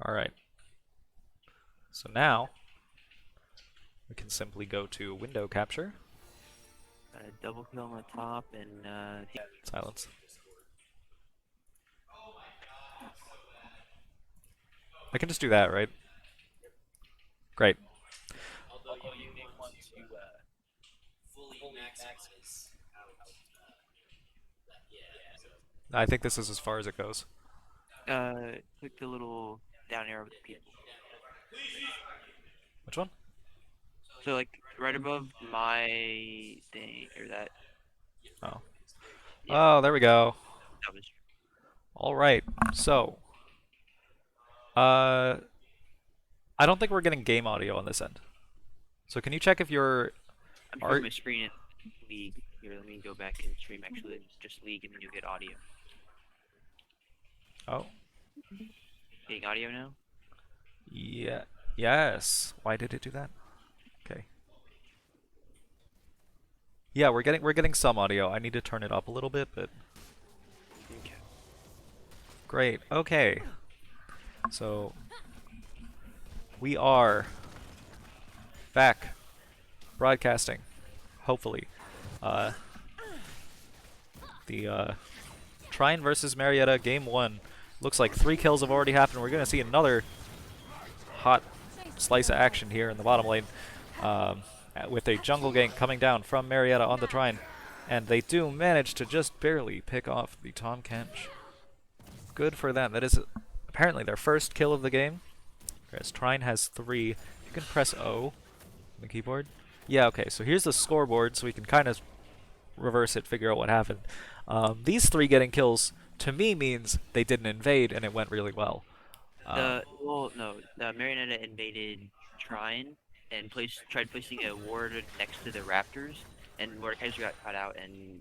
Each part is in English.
Alright. So now we can simply go to window capture. Double kill on the top and Silence. I can just do that, right? Great. Although you may want to fully max his I think this is as far as it goes. click the little down arrow with the people. Which one? So like right above my thing or that. Oh. Yeah, Oh, there we go. that was. Alright. So, uh, I don't think we're getting game audio on this end. So can you check if your I'm art... sharing my screen in League. Here, let me go back and stream actually just League and then you'll get audio. Oh. Getting audio now? Yeah. Yes. Why did it do that? Okay. Yeah, we're getting some audio. I need to turn it up a little bit, but Okay. great. Okay. So we are back broadcasting. Hopefully. The Trine versus Marietta game 1. Looks like 3 kills have already happened. We're going to see another hot slice of action here in the bottom lane. With a jungle gank coming down from Marietta on the Trine. And they do manage to just barely pick off the Tom Kench. Good for them. That is apparently their first kill of the game. Whereas Trine has 3. You can press O on the keyboard. Yeah, okay, so here's the scoreboard, so we can kind of reverse it, figure out what happened. These 3 getting kills, to me, means they didn't invade and it went really well. The Marietta invaded Trine and tried placing a ward next to the Raptors, and Mordekaiser got caught out, and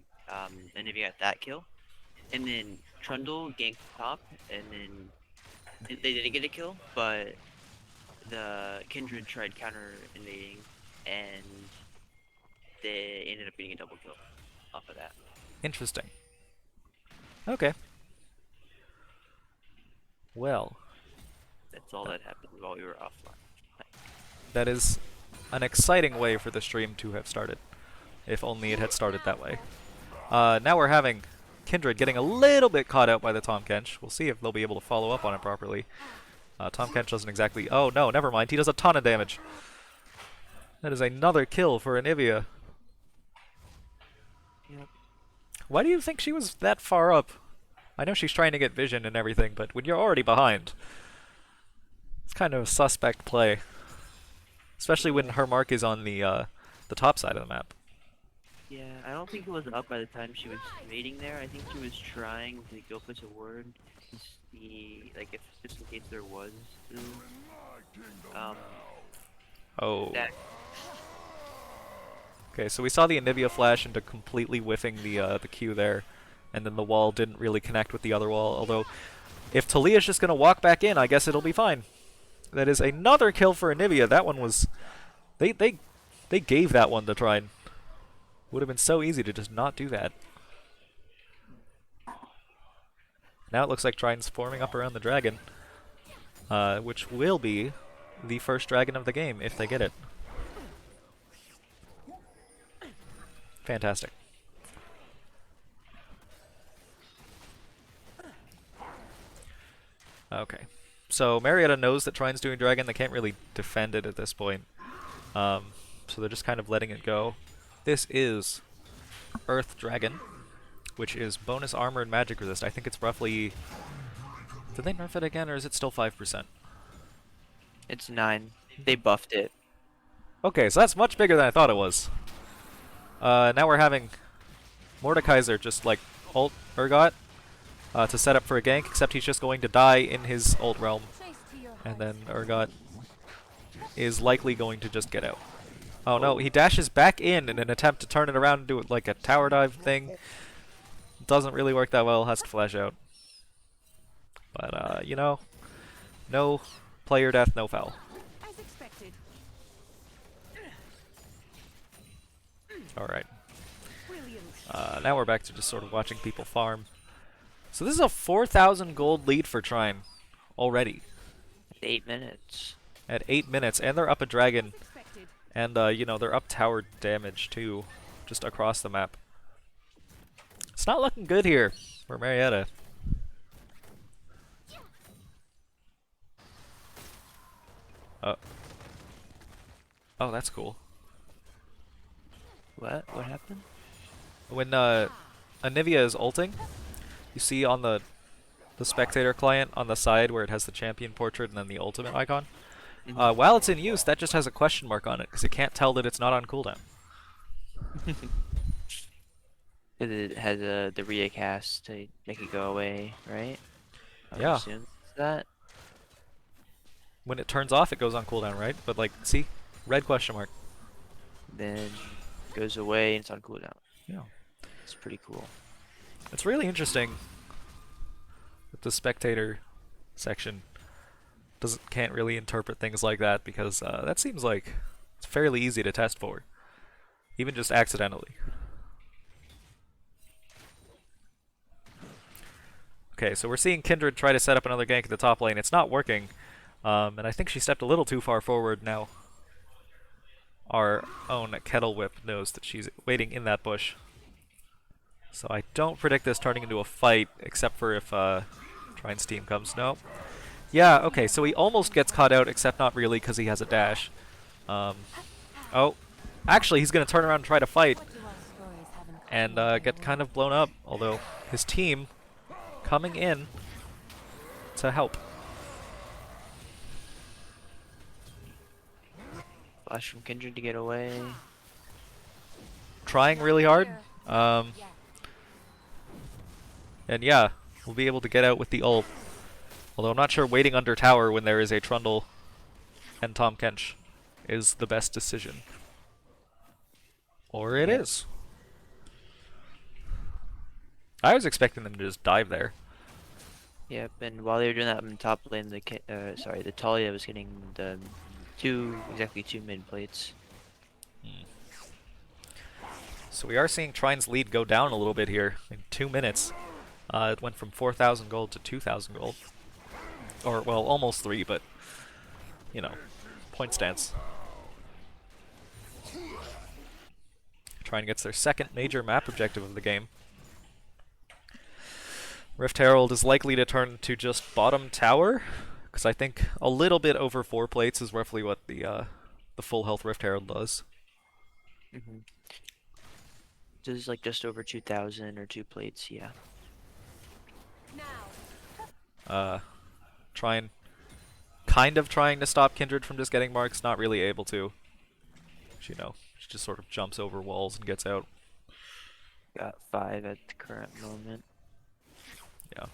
Anivia got that kill. And then Trundle ganked top, and then they didn't get a kill, but the Kindred tried counter invading, and they ended up getting a double kill off of that. Interesting. Okay. Well, That's all that happened while we were offline. that is an exciting way for the stream to have started. If only it had started that way. Now we're having Kindred getting a little bit caught out by the Tom Kench. We'll see if they'll be able to follow up on it properly. Tom Kench doesn't exactly... Oh, no, never mind. He does a ton of damage. That is another kill for Anivia. Yep. Why do you think she was that far up? I know she's trying to get vision and everything, but when you're already behind, it's kind of a suspect play. Especially when her mark is on the top side of the map. Yeah, I don't think it was up by the time she was invading there. I think she was trying to go place a word to see, like, if just in case there was, Oh. that. Okay, so we saw the Anivia flash into completely whiffing the Q there, and then the wall didn't really connect with the other wall. Although, if Talia's just gonna walk back in, I guess it'll be fine. That is another kill for Anivia. That one was, they gave that one to Trine. Would have been so easy to just not do that. Now it looks like Trine's forming up around the dragon, which will be the first dragon of the game if they get it. Fantastic. Okay. So Marietta knows that Trine's doing dragon. They can't really defend it at this point. So they're just kind of letting it go. This is Earth Dragon, which is bonus armor and magic resist. I think it's roughly... Did they nerf it again, or is it still 5%? It's 9. They buffed it. Okay, so that's much bigger than I thought it was. Now we're having Mordekaiser just like ult Urgot to set up for a gank, except he's just going to die in his ult realm. And then Urgot is likely going to just get out. Oh no, he dashes back in an attempt to turn it around and do it like a tower dive thing. Doesn't really work that well, has to flash out. But, you know, no player death, no foul. As expected. Alright. Brilliant. Now we're back to just sort of watching people farm. So this is a 4,000 gold lead for Trine already. 8 minutes. At 8 minutes, and they're up a dragon, As expected. and you know, they're up tower damage too, just across the map. It's not looking good here for Marietta. Oh, that's cool. What? What happened? When Anivia is ulting, you see on the spectator client on the side where it has the champion portrait and then the ultimate icon. While it's in use, that just has a question mark on it because it can't tell that it's not on cooldown. It has the Rhea cast to make it go away, right? I would Yeah. assume it's that. When it turns off, it goes on cooldown, right? But like, see, red question mark. Then goes away and it's on cooldown. Yeah. It's pretty cool. It's really interesting that the spectator section can't really interpret things like that because that seems like it's fairly easy to test for, even just accidentally. Okay, so we're seeing Kindred try to set up another gank at the top lane. It's not working, and I think she stepped a little too far forward now. Our own Kettle Whip knows that she's waiting in that bush. So I don't predict this turning into a fight, except for if Trine's team comes. No. Yeah, okay, so he almost gets caught out, except not really, because he has a dash. Oh, actually, he's going to turn around and try to fight, What do our stories have in and common, get kind of blown up, although his team coming in to help. Flash from Kindred to get away. Trying really hard. Yeah. And yeah, we'll be able to get out with the ult. Although I'm not sure waiting under tower when there is a Trundle and Tom Kench is the best decision. Or it is. I was expecting them to just dive there. Yep, and while they were doing that in top lane, the Talia was getting the exactly two mid plates. So we are seeing Trine's lead go down a little bit here in 2 minutes. It went from 4,000 gold to 2,000 gold. Or, well, almost 3, but, you know, point stance. Trine gets their second major map objective of the game. Rift Herald is likely to turn to just bottom tower, because I think a little bit over 4 plates is roughly what the full health Rift Herald does. This is like just over 2,000 or 2 plates, yeah. Now. Trine kind of trying to stop Kindred from just getting marks, not really able to. You know, she just sort of jumps over walls and gets out. Got 5 at the current moment. Yeah.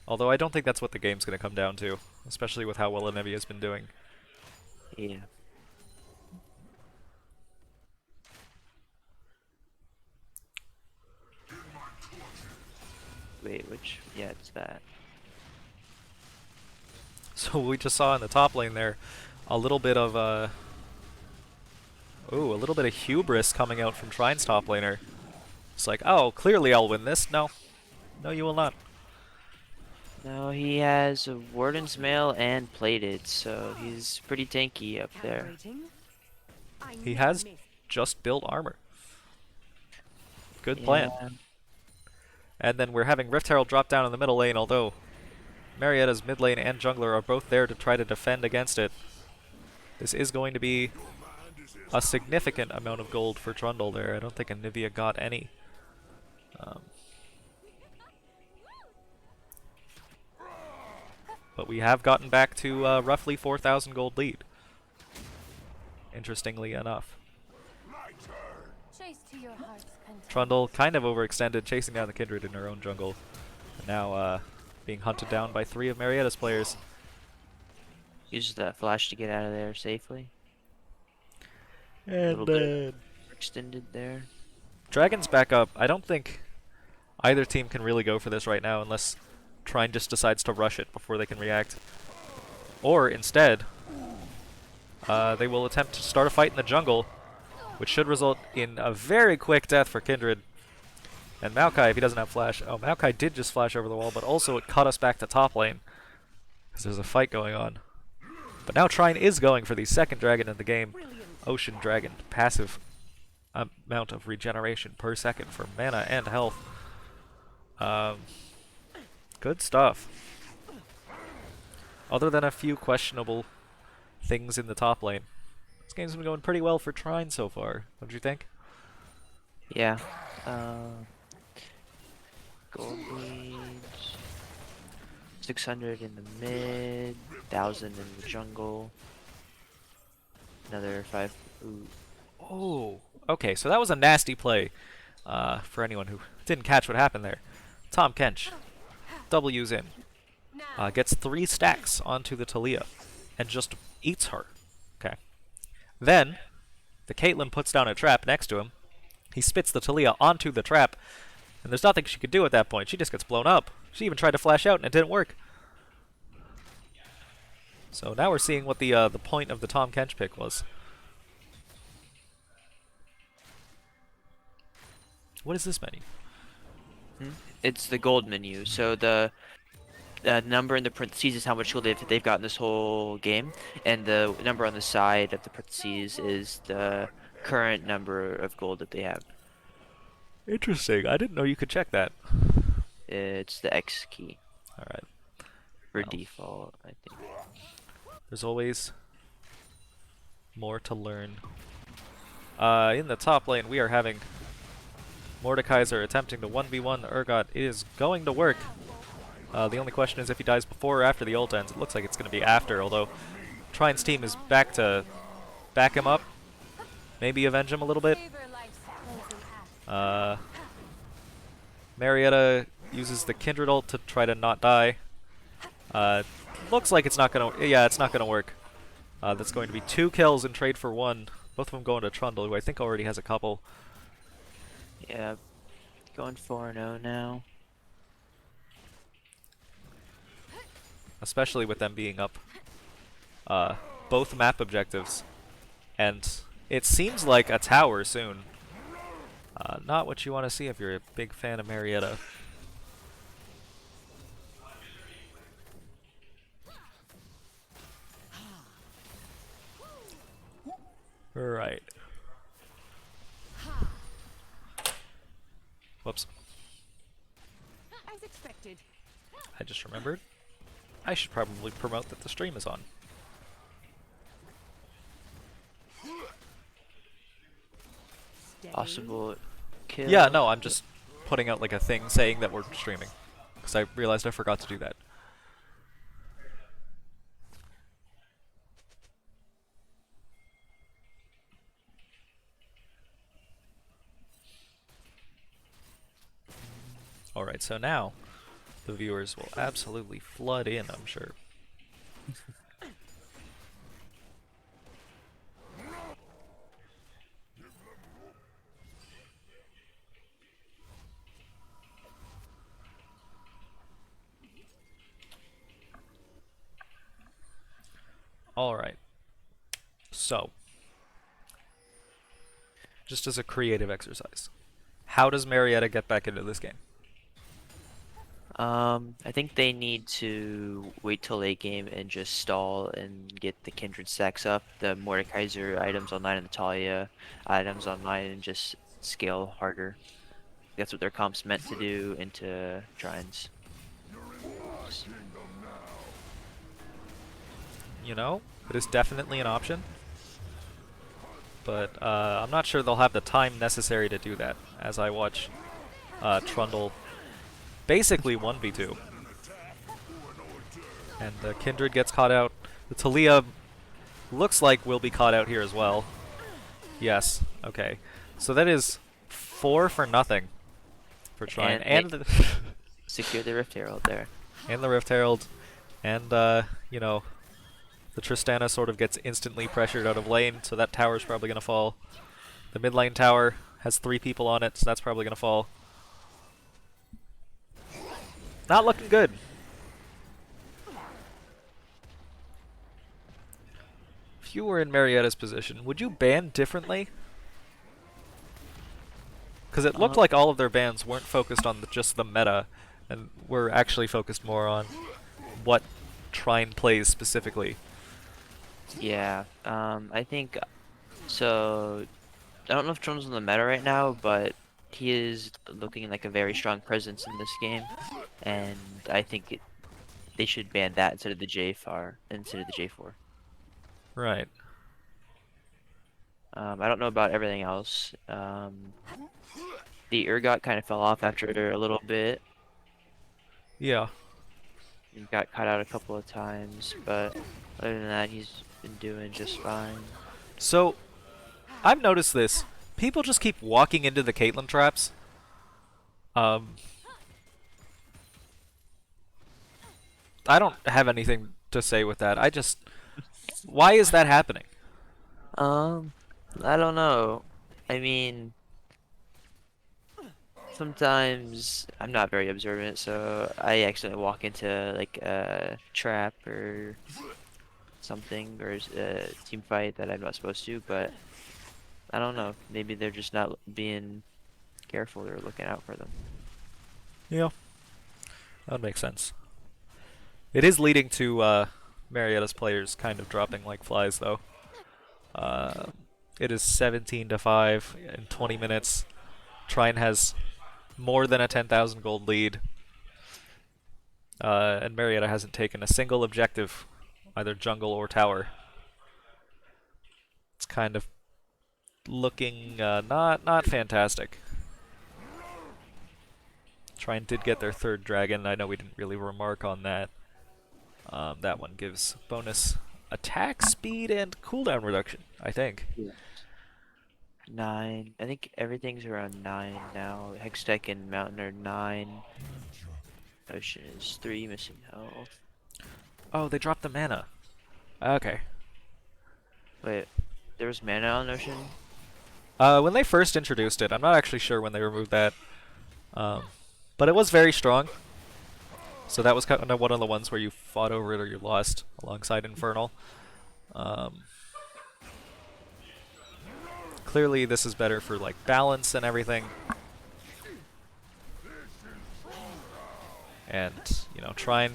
Although I don't think that's what the game's going to come down to, especially with how well Anivia's been doing. Yeah. Wait, which? Yeah, it's that. So we just saw in the top lane there a little bit of a little bit of hubris coming out from Trine's top laner. It's like, oh, clearly I'll win this. No. No, you will not. No, he has a Warden's Mail and Plated, so he's pretty tanky up there. Calibrating. I He never has miss. just built armor. Good plan. Yeah. And then we're having Rift Herald drop down in the middle lane, although Marietta's mid lane and jungler are both there to try to defend against it. This is going to be a significant amount of gold for Trundle there. I don't think Anivia got any. But we have gotten back to roughly 4,000 gold lead. Interestingly enough. Chase to your heart's content. Trundle kind of overextended, chasing down the Kindred in her own jungle. And now being hunted down by 3 of Marietta's players. Uses that flash to get out of there safely. And little bit extended there. Dragon's back up. I don't think either team can really go for this right now unless Trine just decides to rush it before they can react. Or instead, they will attempt to start a fight in the jungle, which should result in a very quick death for Kindred. And Maokai, if he doesn't have flash... Oh, Maokai did just flash over the wall, but also it cut us back to top lane. because there's a fight going on. But now Trine is going for the second dragon in the game, Ocean Dragon. Passive amount of regeneration per second for mana and health. Good stuff. Other than a few questionable things in the top lane, this game's been going pretty well for Trine so far. What do you think? Yeah. Gold leads. 600 in the mid. 1,000 in the jungle. Another 5. Ooh. Oh, okay, so that was a nasty play for anyone who didn't catch what happened there. Tahm Kench W's in, gets 3 stacks onto the Talia, and just eats her. Okay. Then, the Caitlyn puts down a trap next to him. He spits the Talia onto the trap, and there's nothing she could do at that point. She just gets blown up. She even tried to flash out, and it didn't work. So now we're seeing what the point of the Tahm Kench pick was. What is this menu? It's the gold menu. So the number in the parentheses is how much gold they've gotten this whole game, and the number on the side of the parentheses is the current number of gold that they have. Interesting. I didn't know you could check that. It's the X key Alright. for Well. default, I think. There's always more to learn. In the top lane, we are having Mordekaiser attempting to 1v1 Urgot. It is going to work. The only question is if he dies before or after the ult ends. It looks like it's going to be after, although Trine's team is back to back him up. Maybe avenge him a little bit. Marietta uses the Kindred ult to try to not die. Looks like it's not going to... Yeah, it's not going to work. That's going to be 2 kills in trade for 1. Both of them going to Trundle, who I think already has a couple. Yeah, going 4-0 now. Especially with them being up both map objectives. And it seems like a tower soon. Not what you want to see if you're a big fan of Marietta. Right. Whoops. As expected. I just remembered. I should probably promote that the stream is on. Possible kill. Yeah, no, I'm just putting out like a thing saying that we're streaming. Because I realized I forgot to do that. Alright, so now the viewers will absolutely flood in, I'm sure. Alright. So, just as a creative exercise, how does Marietta get back into this game? I think they need to wait till late game and just stall and get the Kindred stacks up, the Mordekaiser items online and the Talia items online, and just scale harder. That's what their comp's meant to do into Trines. You know, it is definitely an option. But I'm not sure they'll have the time necessary to do that, as I watch Trundle basically 1v2. And the Kindred gets caught out. The Talia looks like will be caught out here as well. Yes, okay. So that is 4 for nothing for Trine. And the secure the Rift Herald there. and the Rift Herald. And, you know, the Tristana sort of gets instantly pressured out of lane, so that tower's probably going to fall. The mid lane tower has 3 people on it, so that's probably going to fall. Not looking good. If you were in Marietta's position, would you ban differently? Because it looked like all of their bans weren't focused on just the meta, and were actually focused more on what Trine plays specifically. Yeah. I think so. I don't know if Trundle's in the meta right now, but he is looking like a very strong presence in this game, and I think they should ban that instead of the J4. Right. I don't know about everything else. The Urgot kind of fell off after a little bit. Yeah. He got caught out a couple of times, but other than that, he's been doing just fine. So, I've noticed this. People just keep walking into the Caitlyn traps. I don't have anything to say with that. I just... Why is that happening? I don't know. I mean, sometimes I'm not very observant, so I accidentally walk into like a trap or something, or a team fight that I'm not supposed to, but I don't know. Maybe they're just not being careful or looking out for them. Yeah. That makes sense. It is leading to Marietta's players kind of dropping like flies, though. It is 17-5 in 20 minutes. Trine has more than a 10,000 gold lead. And Marietta hasn't taken a single objective, either jungle or tower. It's kind of looking not fantastic. Trine did get their third dragon. I know we didn't really remark on that. That one gives bonus attack speed and cooldown reduction, I think. Yeah. 9. I think everything's around 9 now. Hextech and Mountain are 9. Ocean is 3, missing health. Oh, they dropped the mana. Okay. Wait, there was mana on Ocean? When they first introduced it, I'm not actually sure when they removed that. But it was very strong. So that was kind of one of the ones where you fought over it or you lost alongside Infernal. Clearly this is better for like balance and everything. And, you know, Trine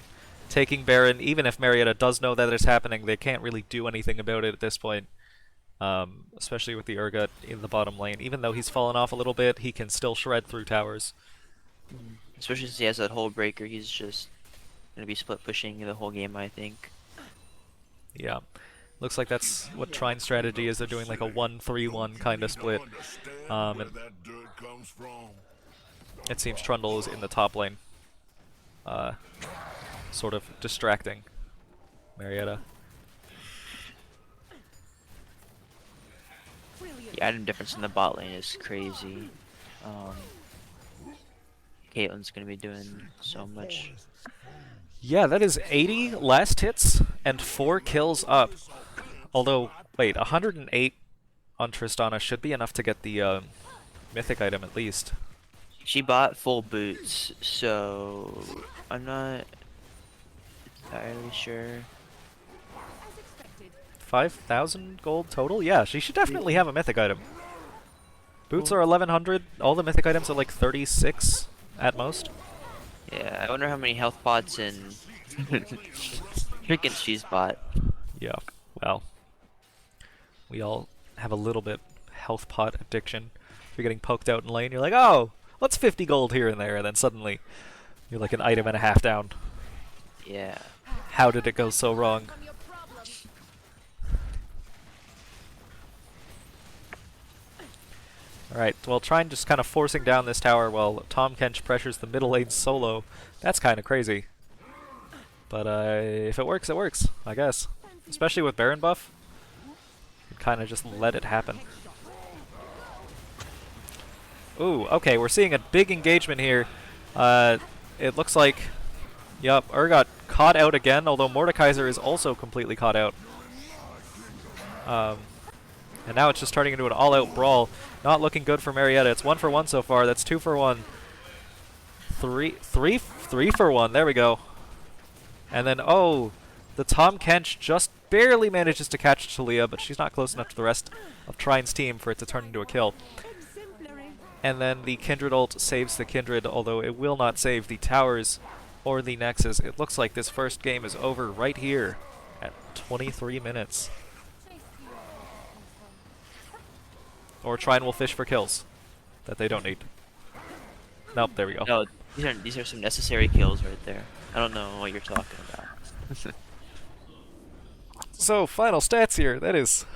taking Baron, even if Marietta does know that it's happening, they can't really do anything about it at this point. Especially with the Urgot in the bottom lane. Even though he's fallen off a little bit, he can still shred through towers. Especially since he has that whole breaker, he's just gonna be split pushing the whole game, I think. Yeah. Looks like that's what Trine's strategy is. They're doing like a 1-3-1 kind of split. And it seems Trundle is in the top lane. Sort of distracting Marietta. The item difference in the bot lane is crazy. Caitlyn's gonna be doing so much. Yeah, that is 80 last hits and 4 kills up. Although, wait, 108 on Tristana should be enough to get the mythic item at least. She bought full boots, so I'm not entirely sure. 5,000 gold total? Yeah, she should definitely have a mythic item. Boots are 1,100. All the mythic items are like 36 at most. Yeah, I wonder how many health pots and freaking she's bought. Yeah, well, we all have a little bit health pot addiction. If you're getting poked out in lane, you're like, oh, what's 50 gold here and there? And then suddenly you're like an item and a half down. Yeah. How did it go so wrong? Alright, well, Trine just kind of forcing down this tower while Tom Kench pressures the middle lane solo. That's kind of crazy. But if it works, I guess. Especially with Baron buff. You kind of just let it happen. Ooh, okay, we're seeing a big engagement here. It looks like, yup, Urgot caught out again, although Mordekaiser is also completely caught out. And now it's just turning into an all-out brawl. Not looking good for Marietta. It's 1 for 1 so far. That's 2 for 1. 3 for 1. There we go. And then, oh, the Tom Kench just barely manages to catch Talia, but she's not close enough to the rest of Trine's team for it to turn into a kill. And then the Kindred ult saves the Kindred, although it will not save the towers or the Nexus. It looks like this first game is over right here at 23 minutes. Chase to your heart's content. Or Trine will fish for kills that they don't need. Nope, there we go. No, these are some necessary kills right there. I don't know what you're talking about. So, final stats here. That is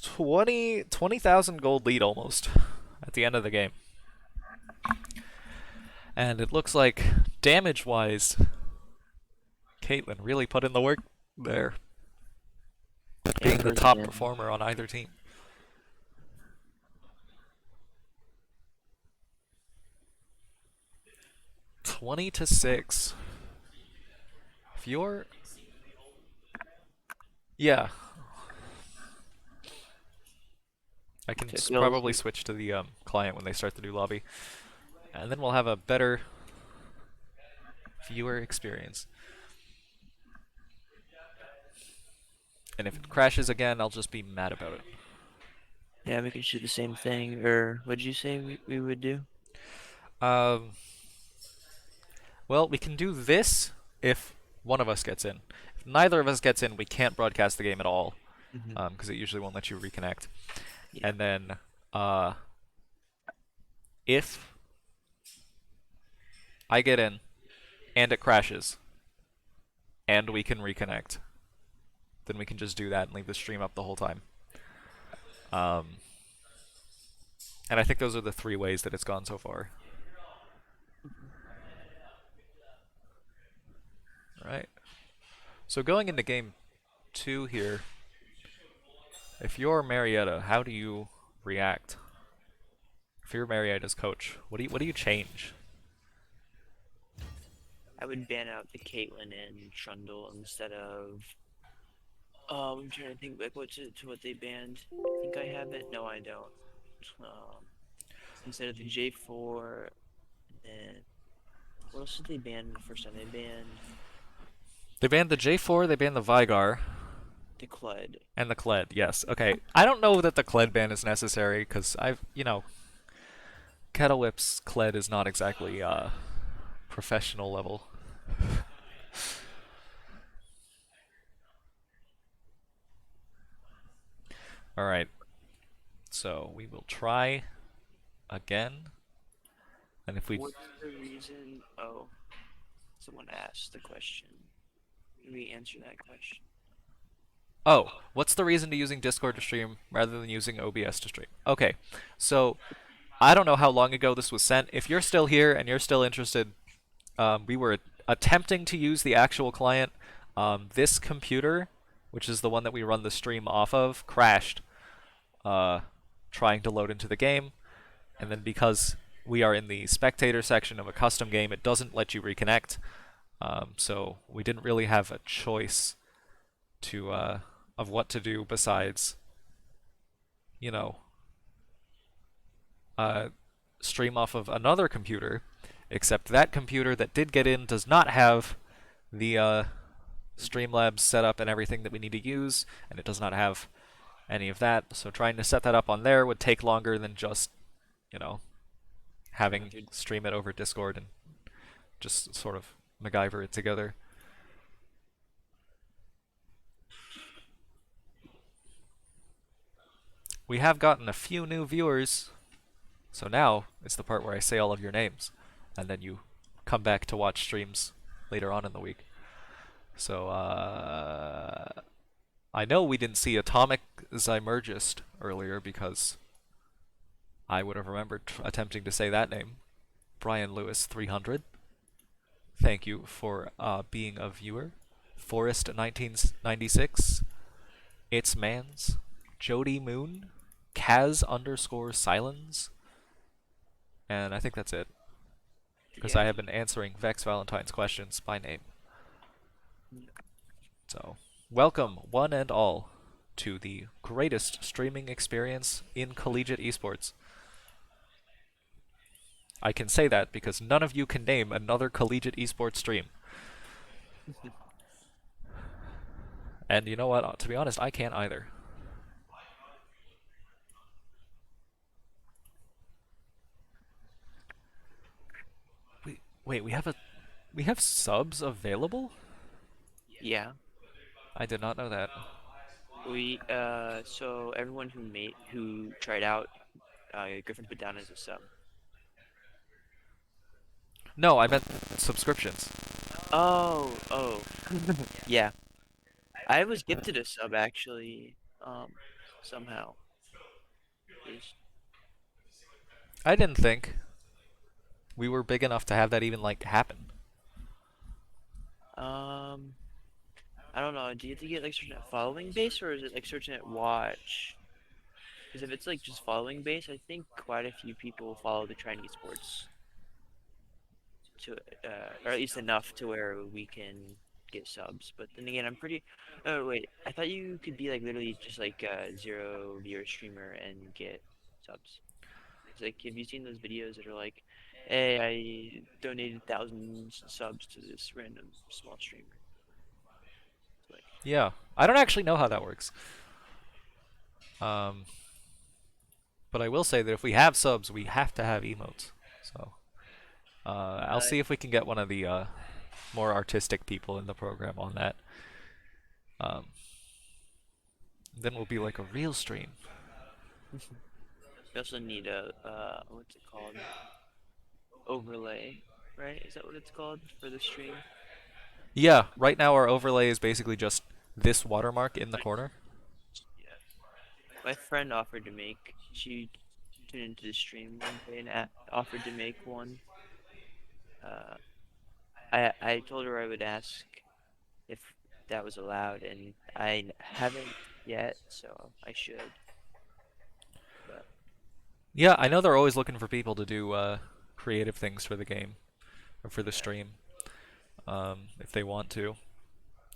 20,000 gold lead almost at the end of the game. And it looks like damage-wise, Caitlyn really put in the work there, being the top performer on either team. $20-6. If you're... Yeah. I can probably switch to the client when they start the new lobby. And then we'll have a better viewer experience. And if it crashes again, I'll just be mad about it. Yeah, we could do the same thing. Or what did you say we would do? Well, we can do this if one of us gets in. If neither of us gets in, we can't broadcast the game at all, because it usually won't let you reconnect. Yeah. And then, if I get in, and it crashes, and we can reconnect, then we can just do that and leave the stream up the whole time. And I think those are the 3 ways that it's gone so far. Right. So going into game 2 here, if you're Marietta, how do you react? If you're Marietta's coach, what do you change? I would ban out the Caitlyn and Trundle instead of. I'm trying to think back to what they banned. I think I have it. No, I don't. Instead of the J4, and what else did they ban the first time? They banned the J4. They banned the Vigar. The Kled. And the Kled. Yes. Okay. I don't know that the Kled ban is necessary because Kettle Whip's Kled is not exactly professional level. Alright, so we will try again, and if we... What's the reason? Oh, someone asked the question. Can we answer that question? Oh, what's the reason to using Discord to stream rather than using OBS to stream? Okay, so I don't know how long ago this was sent. If you're still here and you're still interested, we were attempting to use the actual client. This computer, which is the one that we run the stream off of, crashed trying to load into the game, and then because we are in the spectator section of a custom game, it doesn't let you reconnect. So we didn't really have a choice to of what to do besides, stream off of another computer, except that computer that did get in does not have the Streamlabs set up and everything that we need to use, and it does not have any of that, so trying to set that up on there would take longer than just, having stream it over Discord and just sort of MacGyver it together. We have gotten a few new viewers, so now it's the part where I say all of your names, and then you come back to watch streams later on in the week. So, I know we didn't see Atomic Zymergist earlier because I would have remembered attempting to say that name. Brian Lewis 300. Thank you for being a viewer. Forest 1996. It's Mans. Jody Moon. Kaz_Silence. And I think that's it. Because I have been answering Vex Valentine's questions by name. So, welcome, one and all, to the greatest streaming experience in collegiate esports. I can say that because none of you can name another collegiate esports stream. And you know what? To be honest, I can't either. Wait, we have subs available? Yeah. I did not know that. So everyone who tried out, Griffin put down as a sub. No, I meant subscriptions. Oh. Yeah. I was gifted a sub actually, somehow. Just, I didn't think we were big enough to have that even like happen. um, I don't know. Do you have to get like certain at following base or is it like certain at watch? Because if it's like just following base, I think quite a few people follow the Trine Esports to, or at least enough to where we can get subs. But then again, I'm pretty. Oh wait, I thought you could be like literally just like a zero viewer streamer and get subs. It's like, have you seen those videos that are like, "Hey, I donated thousands subs to this random small streamer." It's like, Yeah, I don't actually know how that works. Um, but I will say that if we have subs, we have to have emotes. So I'll see if we can get one of the more artistic people in the program on that. Um, then we'll be like a real stream. we also need a what's it called? Overlay, right? Is that what it's called for the stream? Yeah, right now our overlay is basically just this watermark in the corner. Yeah. My friend offered to make. She tuned into the stream one day and offered to make one. Uh, I told her I would ask if that was allowed, and haven't yet, so I should. But Yeah, I know they're always looking for people to do creative things for the game or for the stream if they want to.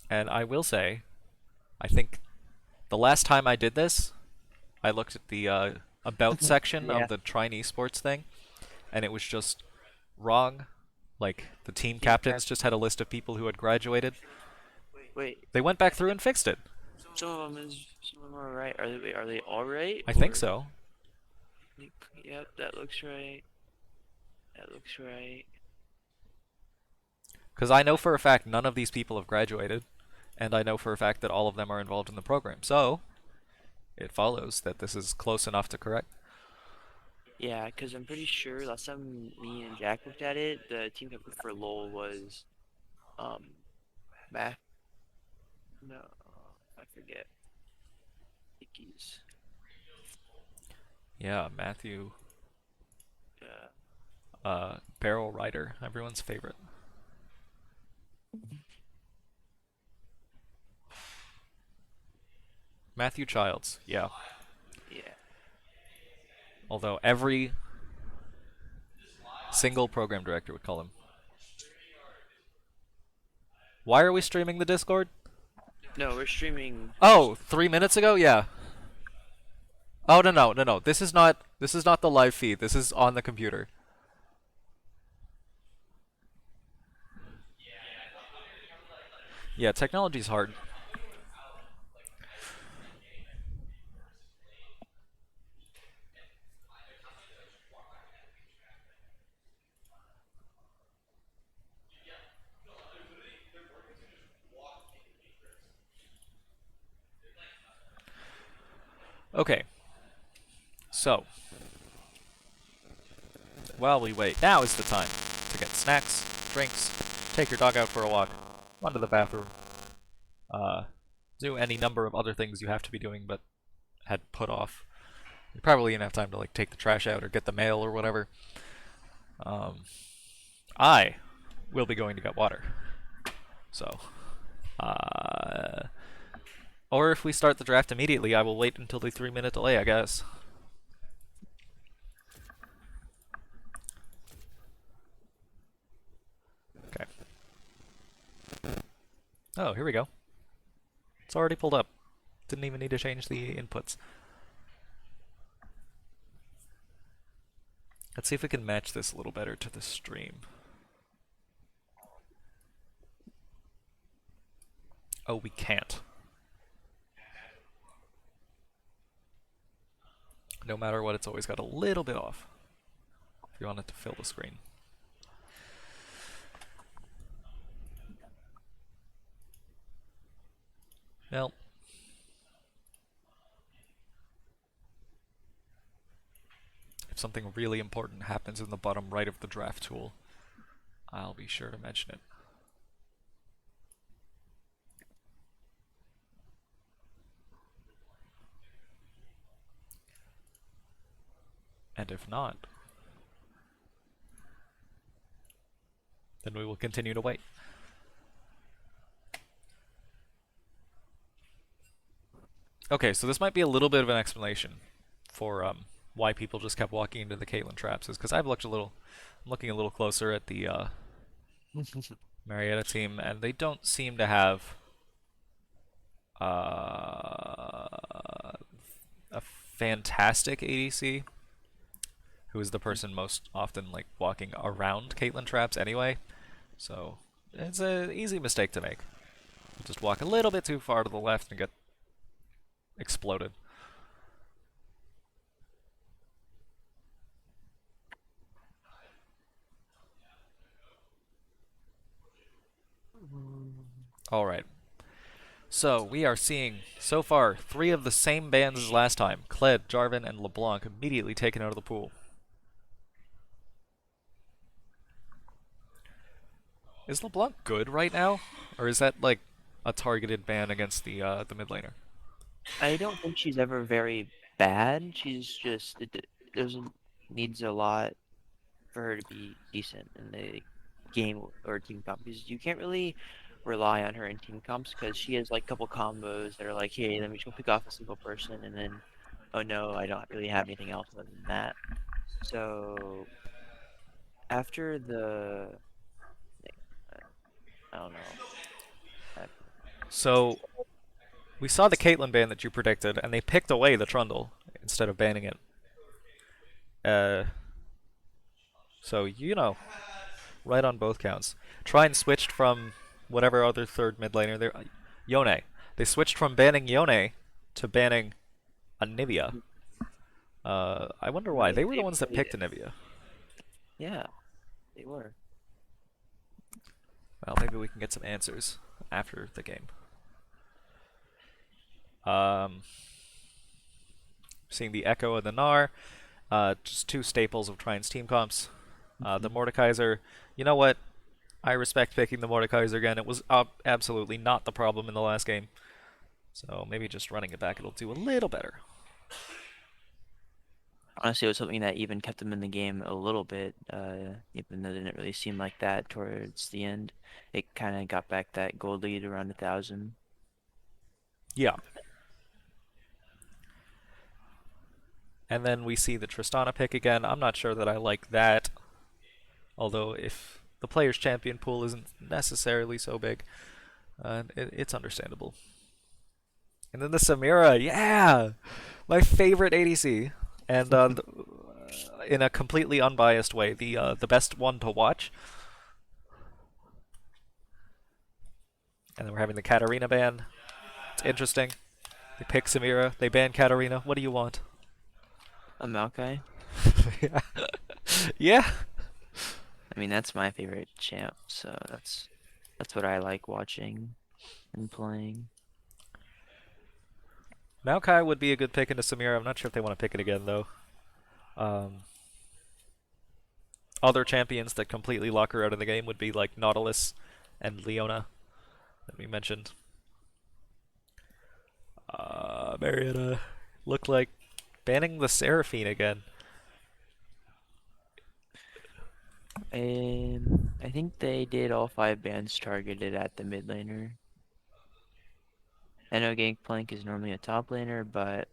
And I will say, I think the last time I did this, I looked at the about section yeah, of the Trine Esports thing, and it was just wrong. Like the team team captains just had a list of people who had graduated. wait, They went back through and fixed it. some of them are right. Are they all right? I think Or so. yep, that looks right. That looks right. Because I know for a fact none of these people have graduated, and I know for a fact that all of them are involved in the program. So it follows that this is close enough to correct. Yeah, because I'm pretty sure last time me and Jack looked at it, the team captain for LOL was um Math. No, I forget. Ickies. Yeah, Matthew, Uh, Barrel Rider, everyone's favorite. Matthew Childs, yeah. yeah. Although every single program director would call him. Why are we streaming the Discord? No, we're streaming. Oh, 3 minutes ago? Yeah. Oh no. This is not the live feed. This is on the computer. Yeah, technology's hard. Okay. So, while we wait, now is the time to get snacks, drinks, take your dog out for a walk, run to the bathroom, do any number of other things you have to be doing but had put off. You probably didn't have time to like take the trash out or get the mail or whatever. I will be going to get water. So, or if we start the draft immediately, I will wait until the 3 minute delay, I guess. Okay. Oh, here we go. It's already pulled up. Didn't even need to change the inputs. Let's see if we can match this a little better to the stream. Oh, we can't. No matter what, it's always got a little bit off if you want it to fill the screen. something really important happens in the bottom right of the draft tool, I'll be sure to mention it. And if not, then we will continue to wait. Okay, so this might be a little bit of an explanation for why people just kept walking into the Caitlyn traps, is because I'm looking a little closer at the Marietta team, and they don't seem to have a fantastic ADC, who is the person most often like walking around Caitlyn traps anyway. So it's an easy mistake to make. You just walk a little bit too far to the left and get exploded. All right. So we are seeing so far 3 of the same bans as last time. Kled, Jarvan, and LeBlanc immediately taken out of the pool. Is LeBlanc good right now, or is that like a targeted ban against the mid laner? I don't think she's ever very bad. She's just doesn't needs a lot for her to be decent in the game or team comp, because you can't really rely on her in team comps because she has like a couple combos that are like, hey, let me just go pick off a single person, and then, oh no, I don't really have anything else other than that. So after the, I don't know. So we saw the Caitlyn ban that you predicted, and they picked away the Trundle instead of banning it. So you know, right on both counts. Trine switched from whatever other third mid laner there, Yone. They switched from banning Yone to banning Anivia. I wonder why. They were the ones that picked Anivia. Yeah, they were. Well, maybe we can get some answers after the game. Seeing the Echo and the Gnar, just 2 staples of Trine's team comps. The Mordekaiser, you know what? I respect picking the Mordekaiser again. It was absolutely not the problem in the last game. So maybe just running it back, it'll do a little better. Honestly, it was something that even kept them in the game a little bit, even though it didn't really seem like that towards the end. It kind of got back that gold lead around 1,000. Yeah. And then we see the Tristana pick again. I'm not sure that I like that. Although if the player's champion pool isn't necessarily so big, it's understandable. And then the Samira, yeah! My favorite ADC. And in a completely unbiased way, the best one to watch. And then we're having the Katarina ban. It's interesting. They pick Samira, they ban Katarina. What do you want? A Maokai? Yeah. Yeah. I mean, that's my favorite champ, so that's what I like watching and playing. Maokai would be a good pick into Samira. I'm not sure if they want to pick it again, though. Other champions that completely lock her out of the game would be like Nautilus and Leona that we mentioned. Marietta looked like banning the Seraphine again. I think they did all 5 bans targeted at the mid laner. I know Gangplank is normally a top laner, but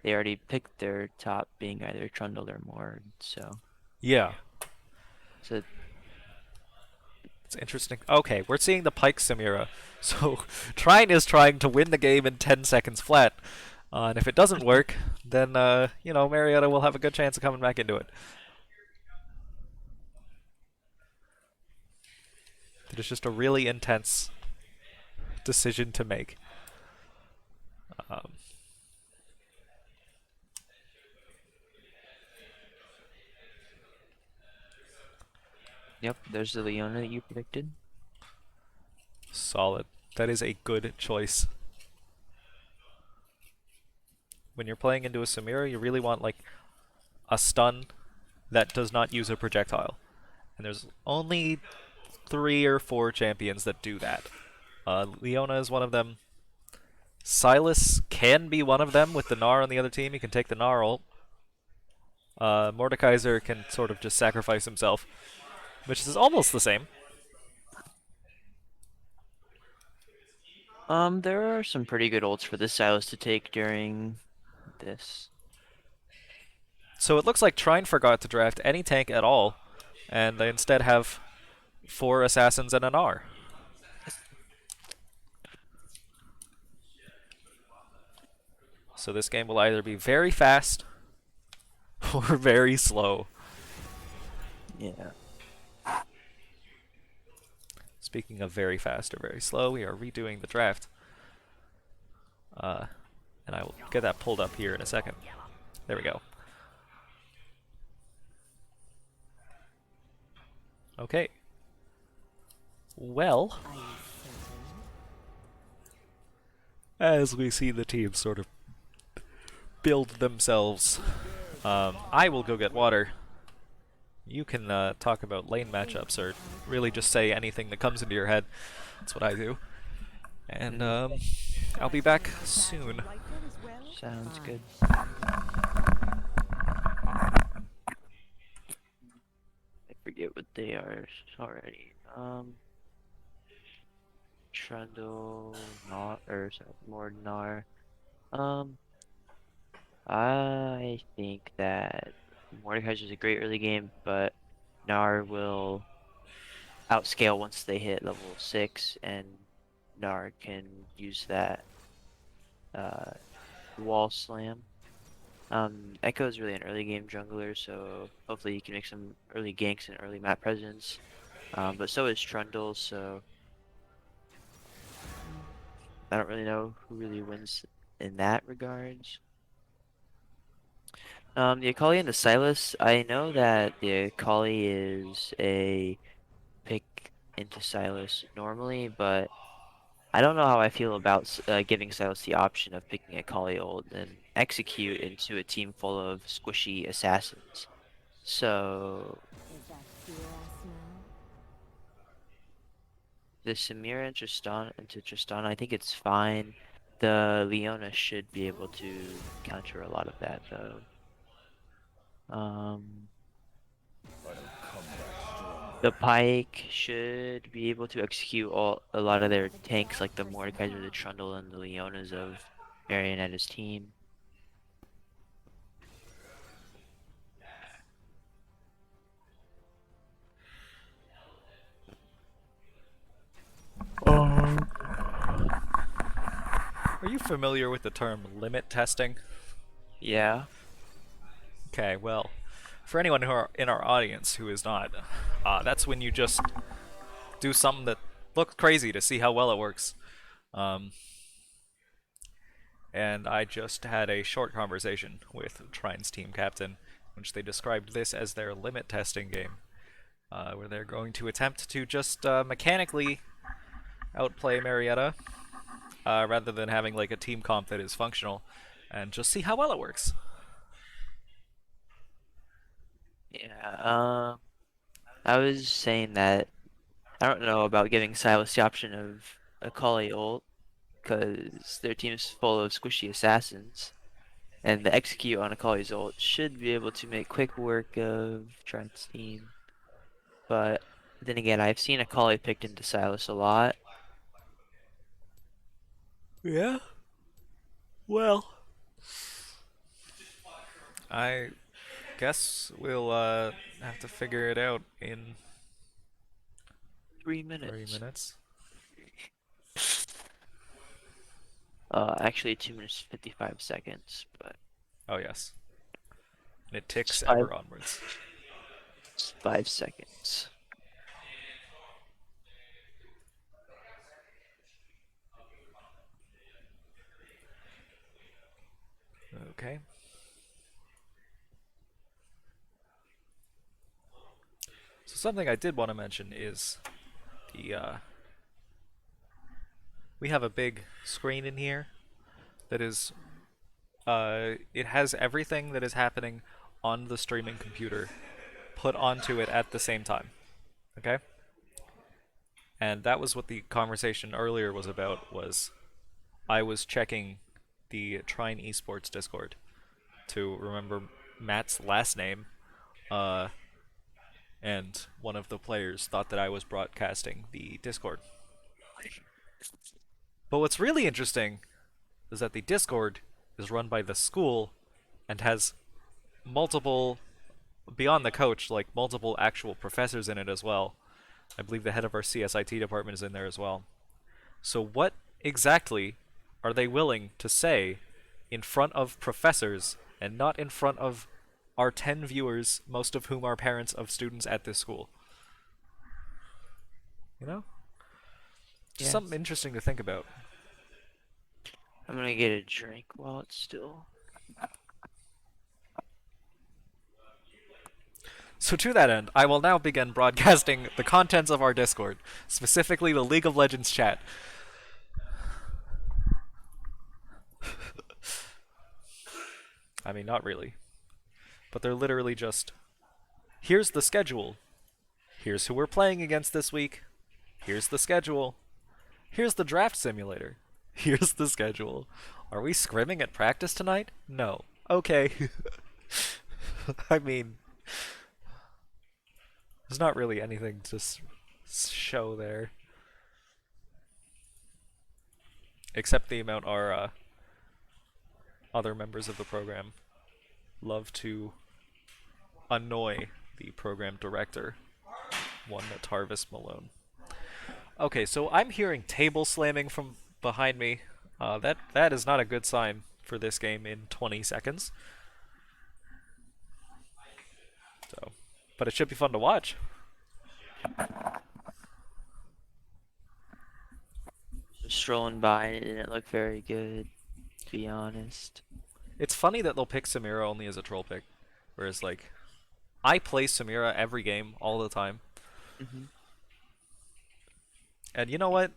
they already picked their top being either Trundle or Mord, so. Yeah. So it's interesting. Okay, we're seeing the Pike Samira. So Trine is trying to win the game in 10 seconds flat. And if it doesn't work, then, you know, Marietta will have a good chance of coming back into it. It is just a really intense decision to make. yep, there's the Leona that you predicted. Solid. That is a good choice. When you're playing into a Samira, you really want like a stun that does not use a projectile. And there's only 3 or 4 champions that do that. Leona is one of them. Silas can be one of them with the Gnar on the other team. He can take the Gnar ult. Mordekaiser can sort of just sacrifice himself, which is almost the same. There are some pretty good ults for the Silas to take during this. So it looks like Trine forgot to draft any tank at all, and they instead have 4 assassins and an R. So this game will either be very fast or very slow. Yeah. Speaking of very fast or very slow, we are redoing the draft. And I will get that pulled up here in a second. There we go. Okay. Well, as we see the teams sort of build themselves, I will go get water. You can talk about lane matchups or really just say anything that comes into your head. That's what I do. And I'll be back soon. Sounds good. I forget what they are already. Trundle, not or sorry, Mordnar. I think that Mordekaiser is a great early game, but Gnar will outscale once they hit level 6, and Gnar can use that wall slam. Echo is really an early game jungler, so hopefully he can make some early ganks and early map presence. But so is Trundle, so I don't really know who really wins in that regards. The Akali and the Silas, I know that the Akali is a pick into Silas normally, but I don't know how I feel about giving Silas the option of picking Akali ult and execute into a team full of squishy assassins. So the Samira and Tristan, I think it's fine. The Leona should be able to counter a lot of that though. The Pike should be able to execute a lot of their tanks like the Mordekaiser, the Trundle, and the Leonas of Marietta's team. Are you familiar with the term limit testing? Yeah. Okay, well, for anyone who are in our audience who is not, that's when you just do something that looks crazy to see how well it works. And I just had a short conversation with Trine's team captain, which they described this as their limit testing game, where they're going to attempt to just mechanically outplay Marietta, rather than having like a team comp that is functional, and just see how well it works. Yeah. I was saying that I don't know about giving Silas the option of Akali ult because their team's full of squishy assassins, and the execute on Akali's ult should be able to make quick work of Trent's team. But then again, I've seen Akali picked into Silas a lot. Yeah. Well, I guess we'll have to figure it out in 3 minutes. 3 minutes. Actually 2 minutes 55 seconds, but Oh yes. And it ticks It's five- ever onwards. it's 5 seconds. Okay. So something I did want to mention is the we have a big screen in here that is it has everything that is happening on the streaming computer put onto it at the same time. Okay? And that was what the conversation earlier was about, was I was checking the Trine Esports Discord to remember Matt's last name, and one of the players thought that I was broadcasting the Discord. But what's really interesting is that the Discord is run by the school and has multiple, beyond the coach, like multiple actual professors in it as well. I believe the head of our CSIT department is in there as well. So what exactly are they willing to say in front of professors and not in front of our 10 viewers, most of whom are parents of students at this school? You know? Just something interesting to think about. I'm gonna get a drink while it's still. So to that end, I will now begin broadcasting the contents of our Discord, specifically the League of Legends chat. I mean, not really. But they're literally just, here's the schedule. Here's who we're playing against this week. Here's the schedule. Here's the draft simulator. Here's the schedule. Are we scrimming at practice tonight? No. Okay. I mean, there's not really anything to show there. Except the amount our other members of the program love to annoy the program director, one Tarvis Malone. Okay, so I'm hearing table slamming from behind me. That is not a good sign for this game in 20 seconds. So, but it should be fun to watch. Strolling by and it didn't look very good, to be honest. It's funny that they'll pick Samira only as a troll pick, whereas like I play Samira every game all the time. And you know what?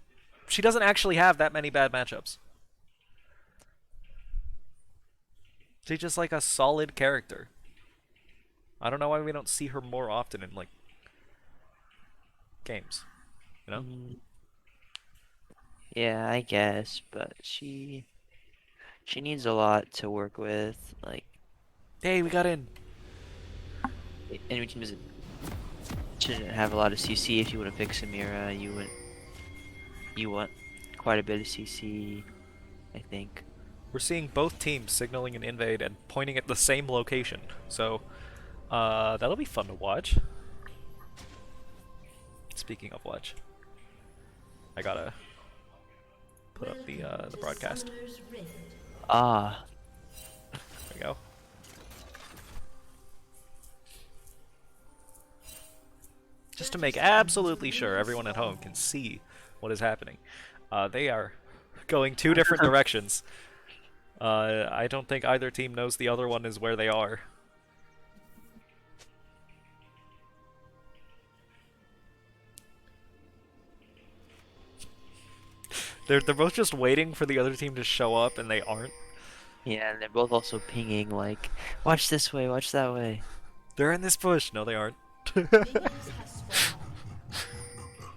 She doesn't actually have that many bad matchups. She's just like a solid character. I don't know why we don't see her more often in like games, you know? Yeah, I guess, but she needs a lot to work with. Like, hey, we got in. enemy team shouldn't have a lot of CC. If you want to pick Samira, you want quite a bit of CC, I think. We're seeing both teams signaling an invade and pointing at the same location, so that'll be fun to watch. Speaking of watch, I gotta put up the broadcast. Ah. There we go. Just to make absolutely sure everyone at home can see what is happening. They are going two different directions. I don't think either team knows the other one is where they are. They're both just waiting for the other team to show up, and they aren't. Yeah, and they're both also pinging like, watch this way, watch that way. They're in this bush. No, they aren't.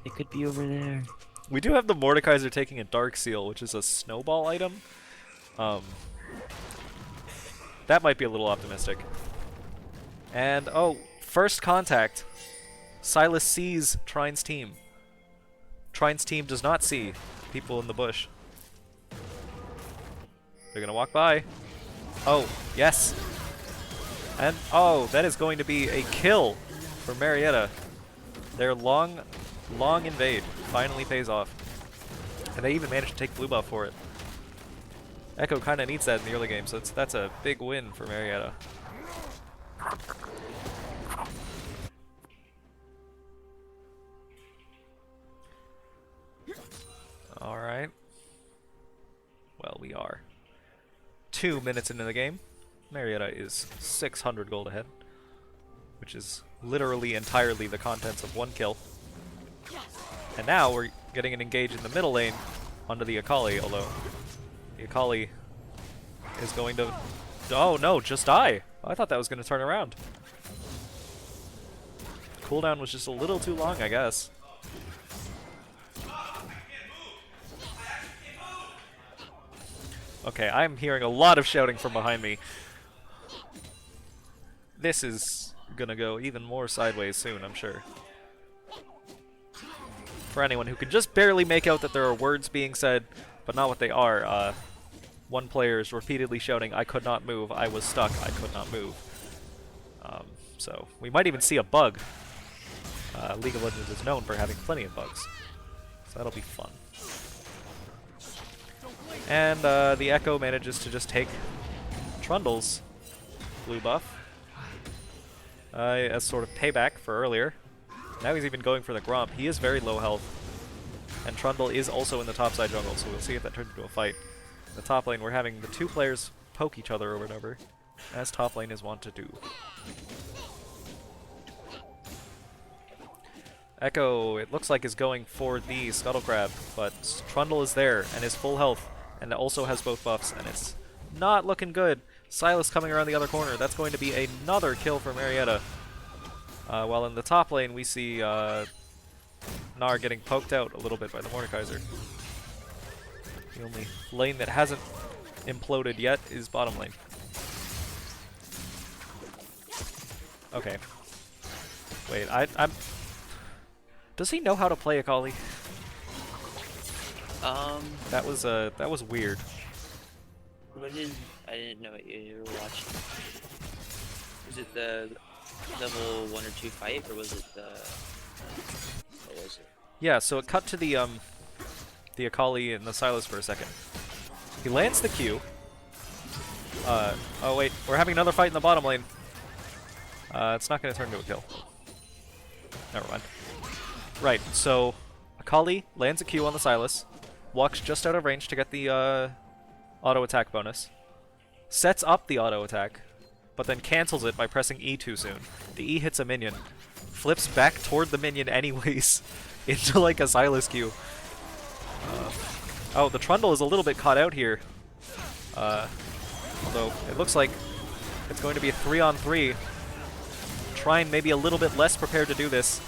It could be over there. We do have the Mordekaiser taking a Dark Seal, which is a snowball item. That might be a little optimistic. And, oh, first contact. Silas sees Trine's team. Trine's team does not see people in the bush. They're gonna walk by. Oh, yes. And, oh, that is going to be a kill for Marietta. Their long invade finally pays off. And they even managed to take blue buff for it. Echo kind of needs that in the early game, so that's a big win for Marietta. Alright. Well, we are 2 minutes into the game. Marietta is 600 gold ahead, which is literally entirely the contents of one kill. And now we're getting an engage in the middle lane onto the Akali, although the Akali is going to... Oh no, just die! Oh, I thought that was going to turn around. Cooldown was just a little too long, I guess. Okay, I'm hearing a lot of shouting from behind me. This is gonna go even more sideways soon, I'm sure. For anyone who could just barely make out that there are words being said, but not what they are, one player is repeatedly shouting, "I could not move, I was stuck, I could not move." So, we might even see a bug. League of Legends is known for having plenty of bugs. So that'll be fun. And the Echo manages to just take Trundle's blue buff as sort of payback for earlier. Now he's even going for the Gromp. He is very low health. And Trundle is also in the topside jungle, so we'll see if that turns into a fight. In the top lane, we're having the two players poke each other or whatever, as top lane is wont to do. Echo, it looks like, is going for the Scuttle Crab, but Trundle is there and is full health and also has both buffs, and it's not looking good. Silas coming around the other corner. That's going to be another kill for Marietta. While in the top lane, we see Gnar getting poked out a little bit by the Mordekaiser. The only lane that hasn't imploded yet is bottom lane. Okay. Wait, I'm... Does he know how to play Akali? That was weird. I didn't know what you were watching. Was it the level 1 or 2 fight, or was it the... What was it? Yeah, so it cut to the Akali and the Silas for a second. He lands the Q. Oh wait, we're having another fight in the bottom lane. It's not going to turn into a kill. Never mind. Right, so Akali lands a Q on the Silas, walks just out of range to get the auto attack bonus, sets up the auto attack, but then cancels it by pressing E too soon. The E hits a minion, flips back toward the minion anyways, into like a Silas Q. Oh, the Trundle is a little bit caught out here. Although it looks like it's going to be a 3-on-3. Trine maybe a little bit less prepared to do this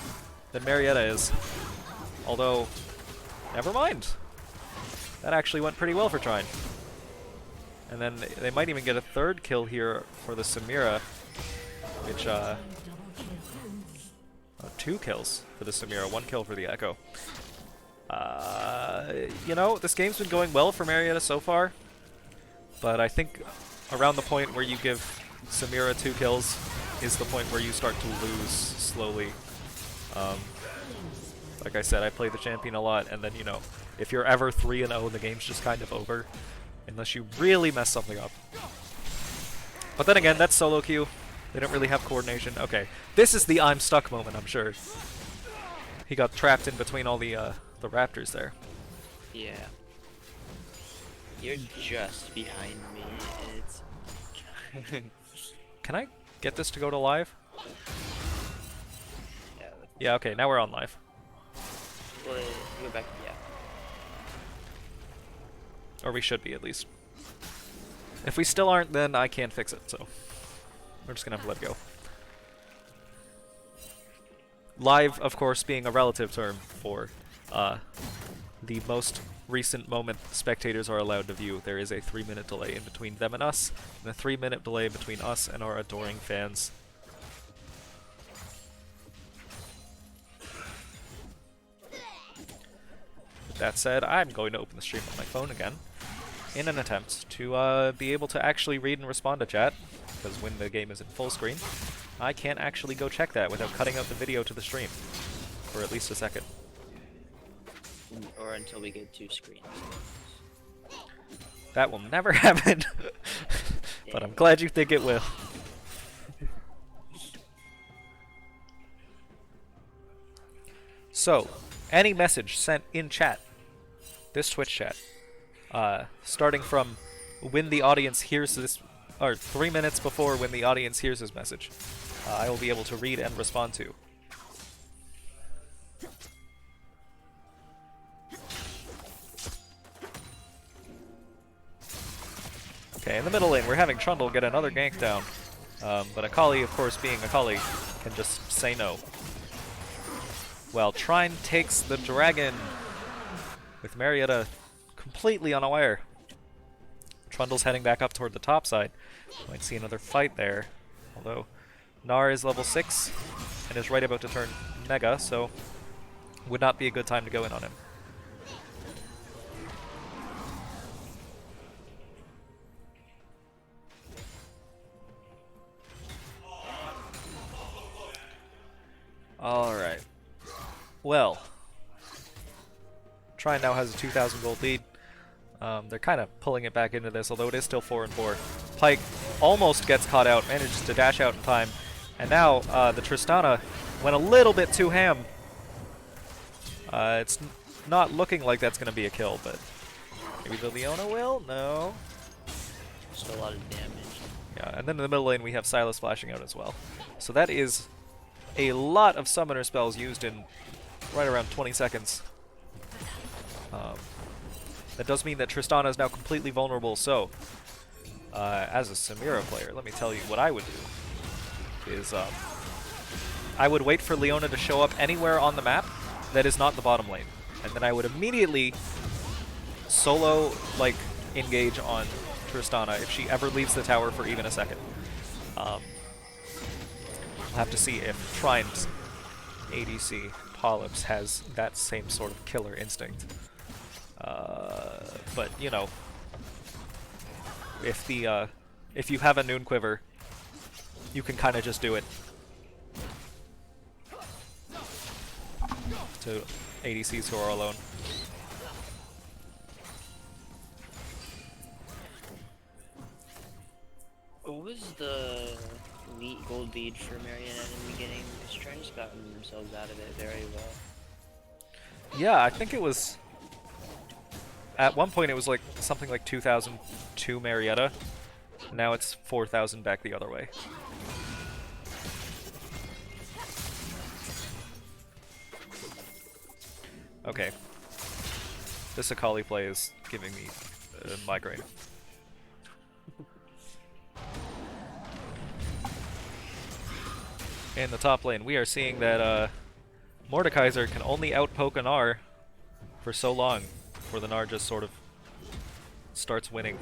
than Marietta is. Although, never mind. That actually went pretty well for Trine. And then they might even get a third kill here for the Samira, which, 2 kills for the Samira, 1 kill for the Echo. You know, this game's been going well for Marietta so far, but I think around the point where you give Samira 2 kills is the point where you start to lose slowly. Like I said, I play the champion a lot, and then, you know, if you're ever 3-0, the game's just kind of over, unless you really mess something up. But then again, that's solo queue. They don't really have coordination. Okay, this is the I'm stuck moment, I'm sure. He got trapped in between all the raptors there. Yeah. You're just behind me, and it's... Can I get this to go to live? Yeah, Yeah, okay, now we're on live. well, go back, yeah. Or we should be, at least. If we still aren't, then I can't fix it, so we're just gonna have to let it go. Live, of course, being a relative term for the most recent moment spectators are allowed to view. There is a 3-minute delay in between them and us, and a 3-minute delay between us and our adoring fans. With that said, I'm going to open the stream on my phone again in an attempt to be able to actually read and respond to chat, because when the game is in full screen, I can't actually go check that without cutting out the video to the stream for at least a second. Or until we get 2 screens. That will never happen, but I'm glad you think it will. So, any message sent in chat, this Twitch chat, starting from when the audience hears this, or 3 minutes before when the audience hears this message, I will be able to read and respond to. Okay, in the middle lane, we're having Trundle get another gank down. But Akali, of course, being Akali, can just say no. Well, Trine takes the dragon with Marietta completely unaware. Trundle's heading back up toward the top side. Might see another fight there. Although Gnar is level 6 and is right about to turn Mega, so would not be a good time to go in on him. Alright. Well, Trine now has a 2,000 gold lead. They're kind of pulling it back into this, although it is still 4-4. Pyke almost gets caught out, manages to dash out in time, and now the Tristana went a little bit too ham. It's not looking like that's going to be a kill, but maybe the Leona will? No. Just a lot of damage. Yeah, and then in the middle lane we have Sylas flashing out as well. So that is a lot of summoner spells used in right around 20 seconds. That does mean that Tristana is now completely vulnerable, so as a Samira player, let me tell you what I would do is I would wait for Leona to show up anywhere on the map that is not the bottom lane, and then I would immediately solo engage on Tristana if she ever leaves the tower for even a second. We'll have to see if Trine's ADC Polyps has that same sort of killer instinct. But you know, if you have a Noon Quiver, you can kind of just do it to ADCs who are alone. What was the gold lead for Marietta in the beginning? Because Trine just gotten themselves out of it very well. Yeah, I think it was. At one point, it was like something like 2,000 to Marietta. Now it's 4,000 back the other way. Okay. This Akali play is giving me a migraine. In the top lane, we are seeing that Mordekaiser can only outpoke a Gnar for so long before the Gnar just sort of starts winning.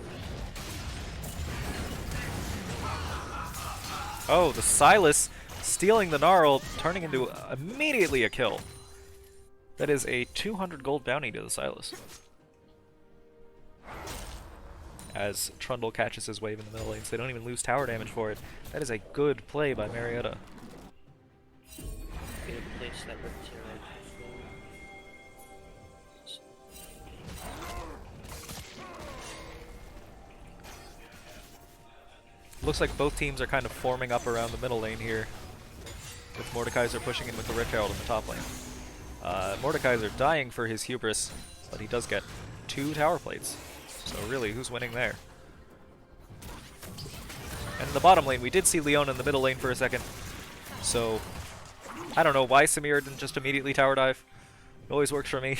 Oh, the Sylas stealing the Gnar ult, turning into immediately a kill. That is a 200 gold bounty to the Sylas. As Trundle catches his wave in the middle lane, so they don't even lose tower damage for it. That is a good play by Marietta. Good place that worked here. Looks like both teams are kind of forming up around the middle lane here, with Mordekaiser pushing in with the Rift Herald in the top lane. Mordekaiser dying for his hubris, but he does get 2 tower plates. So really, who's winning there? And in the bottom lane, we did see Leona in the middle lane for a second. So I don't know why Samir didn't just immediately tower dive. It always works for me.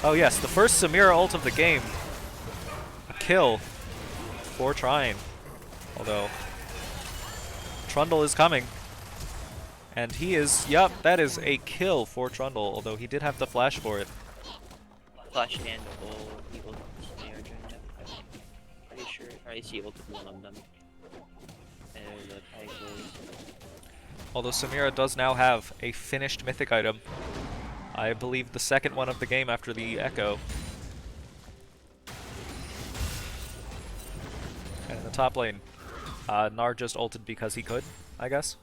Oh yes, the first Samira ult of the game. A kill for Trine. Although Trundle is coming. And he is, yep, that is a kill for Trundle, although he did have to flash for it. Flash and ult, he ulted Samira during that fight. Pretty sure, or at least he ulted one of them. And the Pyke was... Although Samira does now have a finished mythic item. I believe the second one of the game after the Echo. And in the top lane, Gnar just ulted because he could, I guess.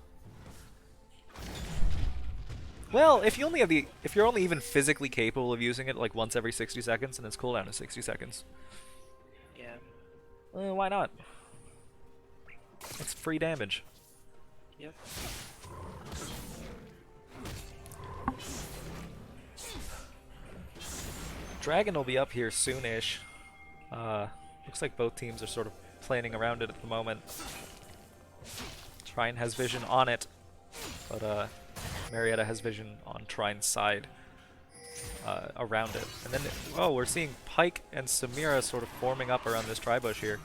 Well, if you only have if you're only even physically capable of using it like once every 60 seconds, and its cooldown is 60 seconds. Yeah. Why not? It's free damage. Yep. Dragon will be up here soonish. Looks like both teams are sort of planning around it at the moment. Trine has vision on it, but Marietta has vision on Trine's side around it. And then, oh, we're seeing Pyke and Samira sort of forming up around this tri-bush here.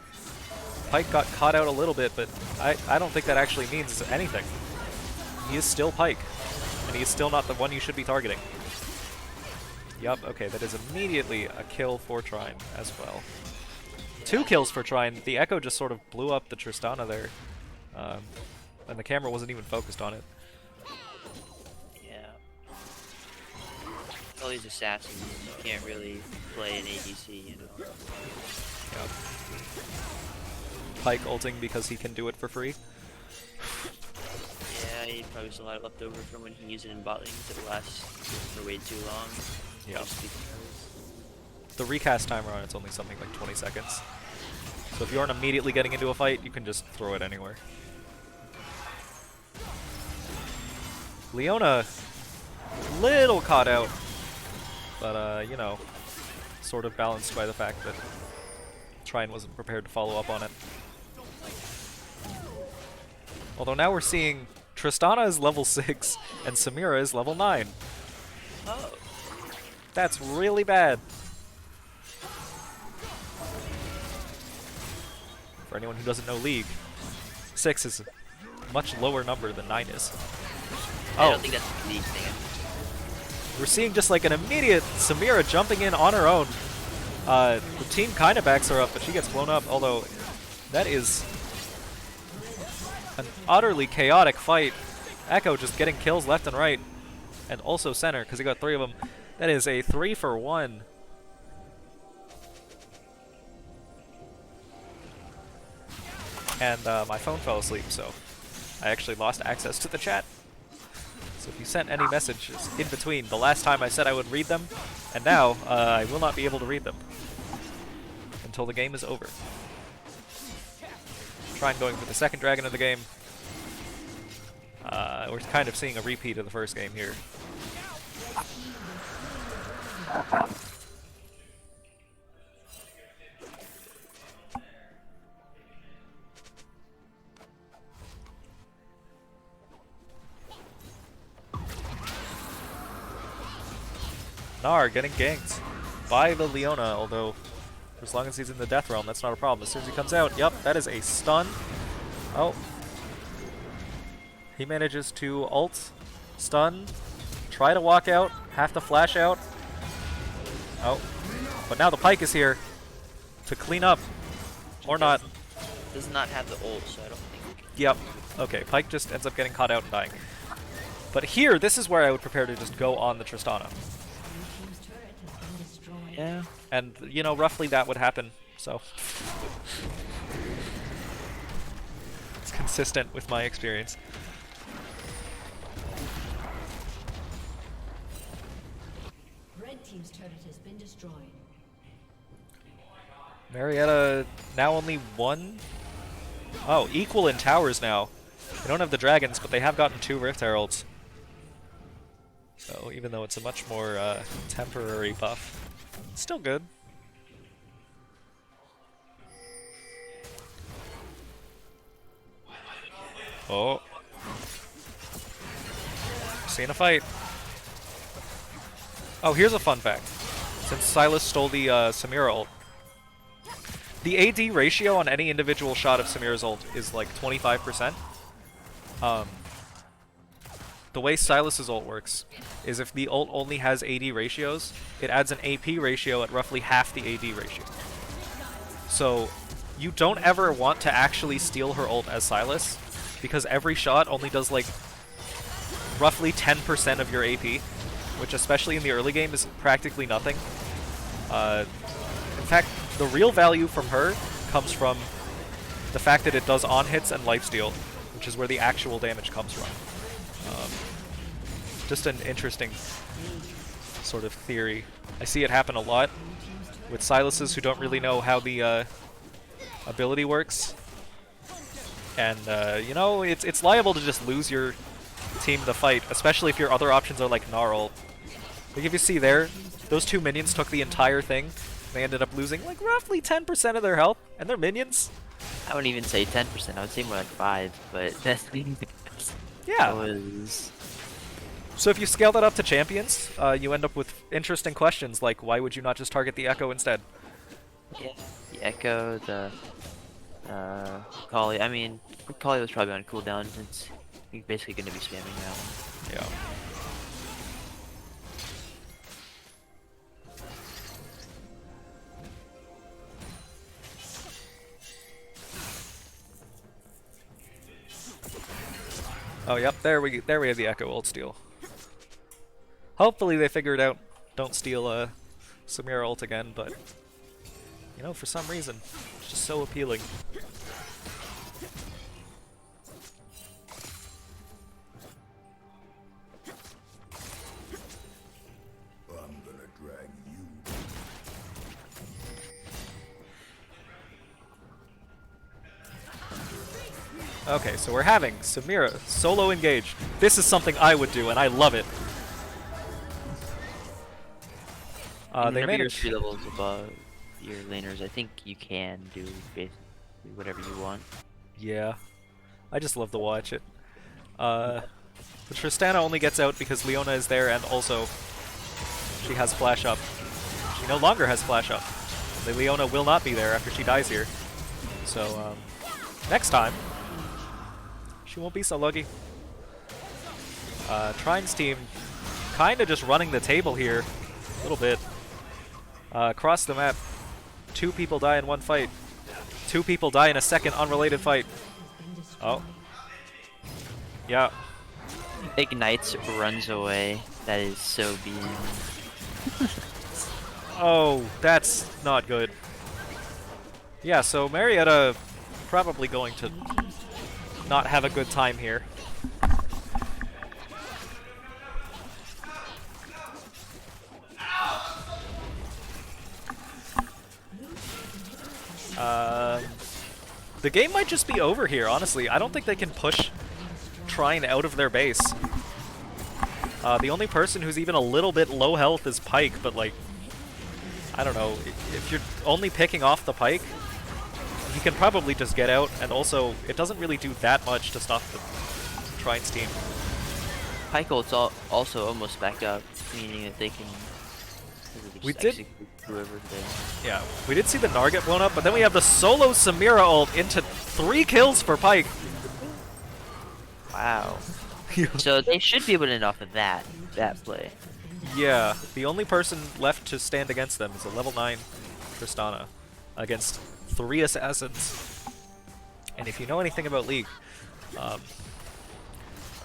Pyke got caught out a little bit, but I don't think that actually means anything. He is still Pyke, and he is still not the one you should be targeting. Yup, okay, that is immediately a kill for Trine as well. 2 kills for Trine. The Echo just sort of blew up the Tristana there, and the camera wasn't even focused on it. Yeah. All these assassins, you can't really play an ADC, you know. Yep. Pyke ulting because he can do it for free. Yeah, he probably has a lot left over from when he used it in bot lanes that lasts for way too long. Yeah. Just because. The recast timer on it's only something like 20 seconds. So if you aren't immediately getting into a fight, you can just throw it anywhere. Leona, little caught out, but you know, sort of balanced by the fact that Trine wasn't prepared to follow up on it. Although now we're seeing Tristana is level 6 and Samira is level 9. Oh. That's really bad. For anyone who doesn't know League, 6 is a much lower number than 9 is. I Oh, don't think that's a unique thing. we're seeing just like an immediate Samira jumping in on her own. The team kind of backs her up, but she gets blown up, although that is an utterly chaotic fight. Echo just getting kills left and right, and also center, because he got 3 of them. That is a 3-for-1. And my phone fell asleep, so I actually lost access to the chat. So if you sent any messages in between the last time I said I would read them, and now I will not be able to read them until the game is over. Trine going for the second dragon of the game. We're kind of seeing a repeat of the first game here. Gnar getting ganked by the Leona, although for as long as he's in the death realm, that's not a problem. As soon as he comes out, yep, that is a stun. Oh. He manages to ult, stun, try to walk out, have to flash out. Oh. But now the Pyke is here to clean up. Or not. Does not have the ult, so I don't think. Yep. Okay, Pyke just ends up getting caught out and dying. But here, this is where I would prepare to just go on the Tristana. Yeah. And, you know, roughly that would happen, so. It's consistent with my experience. Red team's turret has been destroyed. Marietta now only 1? Oh, equal in towers now. They don't have the dragons, but they have gotten 2 Rift Heralds. So even though it's a much more temporary buff, it's still good. Oh. Seeing a fight. Oh, here's a fun fact. Since Silas stole the Samira ult, the AD ratio on any individual shot of Samira's ult is like 25%. The way Silas's ult works is if the ult only has AD ratios, it adds an AP ratio at roughly half the AD ratio. So you don't ever want to actually steal her ult as Silas, because every shot only does like roughly 10% of your AP, which especially in the early game is practically nothing. In fact, the real value from her comes from the fact that it does on-hits and lifesteal, which is where the actual damage comes from. Just an interesting sort of theory. I see it happen a lot with Silases who don't really know how the ability works. And, you know, it's liable to just lose your team the fight, especially if your other options are like Gnar ult. Like if you see there, those 2 minions took the entire thing. They ended up losing like roughly 10% of their health, and they're minions. I wouldn't even say 10%. I would say more like 5. But that's Yeah. was So if you scale that up to champions, you end up with interesting questions like, why would you not just target the Echo instead? Yeah, the Echo, the Kali. I mean, Kali was probably on cooldown since you're basically going to be spamming that one. Yeah. Oh, yep, there we have the Echo ult steal. Hopefully they figure it out. Don't steal Samira ult again, but you know, for some reason, it's just so appealing. I'm gonna drag you. Okay, so we're having Samira solo engaged. This is something I would do, and I love it. They Whenever you're managed. 3 levels above your laners, I think you can do basically whatever you want. Yeah, I just love to watch it. The Tristana only gets out because Leona is there, and also she has flash up. She no longer has flash up. The Leona will not be there after she dies here. So next time, she won't be so lucky. Trine's team kind of just running the table here a little bit. Across the map, 2 people die in one fight. 2 people die in a second unrelated fight. Oh. Yeah. Ignites runs away. That is so being. Oh, that's not good. Yeah, so Marietta probably going to not have a good time here. The game might just be over here, honestly. I don't think they can push Trine out of their base. The only person who's even a little bit low health is Pyke, but like, I don't know. If you're only picking off the Pyke, he can probably just get out, and also, it doesn't really do that much to stop the Trine's team. Pyke ult's also almost back up, meaning that they can just We did- execute whoever they. Yeah, we did see the Gnar get blown up, but then we have the solo Samira ult into 3 kills for Pyke. Wow. So they should be able to end off of that play. Yeah, the only person left to stand against them is a level 9 Tristana against 3 assassins. And if you know anything about League,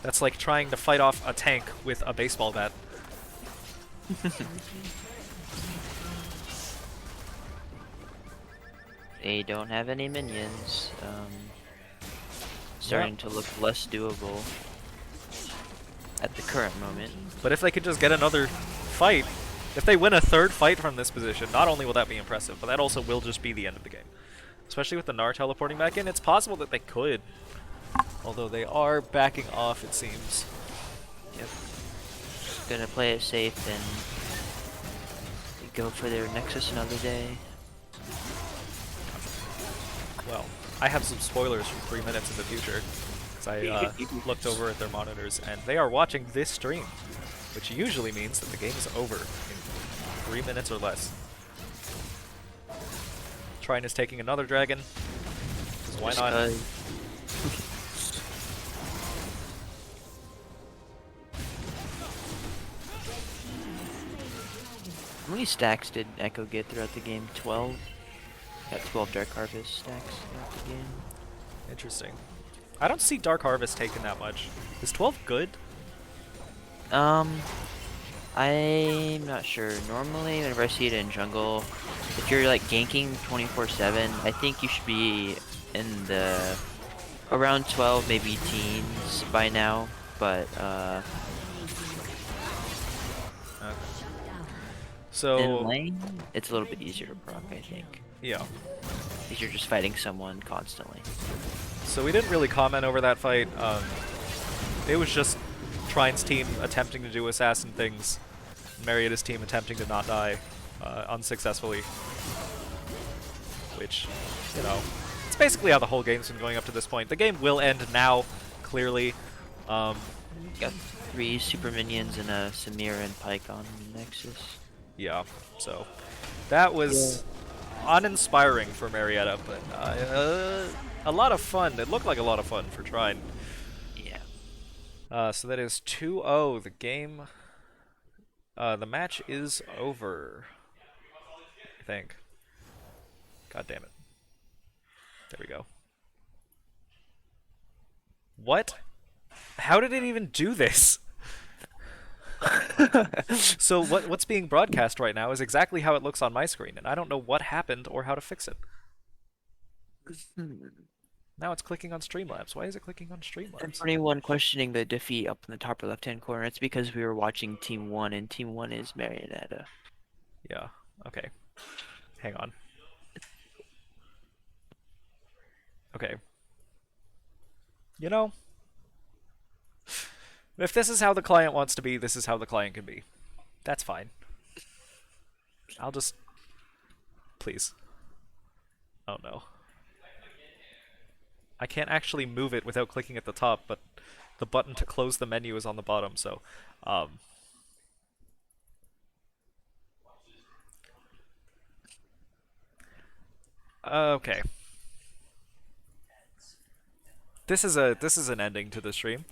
that's like trying to fight off a tank with a baseball bat. They don't have any minions. Starting to look less doable at the current moment. But if they could just get another fight, if they win a 3rd fight from this position, not only will that be impressive, but that also will just be the end of the game. Especially with the Gnar teleporting back in, it's possible that they could. Although they are backing off, it seems. Yep. Gonna play it safe and go for their Nexus another day. Well, I have some spoilers from 3 minutes in the future, because I looked over at their monitors, and they are watching this stream, which usually means that the game is over in 3 minutes or less. Trine is taking another dragon, 'cause why not? How many stacks did Echo get throughout the game? 12? Got 12 Dark Harvest stacks throughout the game. Interesting. I don't see Dark Harvest taking that much. Is 12 good? I'm not sure. Normally, whenever I see it in jungle, if you're like ganking 24/7, I think you should be in the around 12, maybe teens by now. But Okay. in So, lane, it's a little bit easier to proc, I think, yeah. because you're just fighting someone constantly. So we didn't really comment over that fight. It was just Trine's team attempting to do assassin things, Marietta's team attempting to not die unsuccessfully. Which, you know, it's basically how the whole game's been going up to this point. The game will end now, clearly. Got 3 super minions and a Samira and Pike on Nexus. Yeah, so that was uninspiring for Marietta, but a lot of fun. It looked like a lot of fun for Trine. Yeah. So that is 2-0. The game, the match is over, I think. God damn it. There we go. What? How did it even do this? So what's being broadcast right now is exactly how it looks on my screen, and I don't know what happened or how to fix it. Now it's clicking on Streamlabs. Why is it clicking on And Streamlabs? for anyone questioning the defeat up in the top left-hand corner, it's because we were watching Team 1, and Team 1 is Marietta. Yeah, okay. Hang on. Okay. You know, if this is how the client wants to be, this is how the client can be. That's fine. I'll just... Please. Oh no. I can't actually move it without clicking at the top, but the button to close the menu is on the bottom, so... Okay. This is an ending to the stream.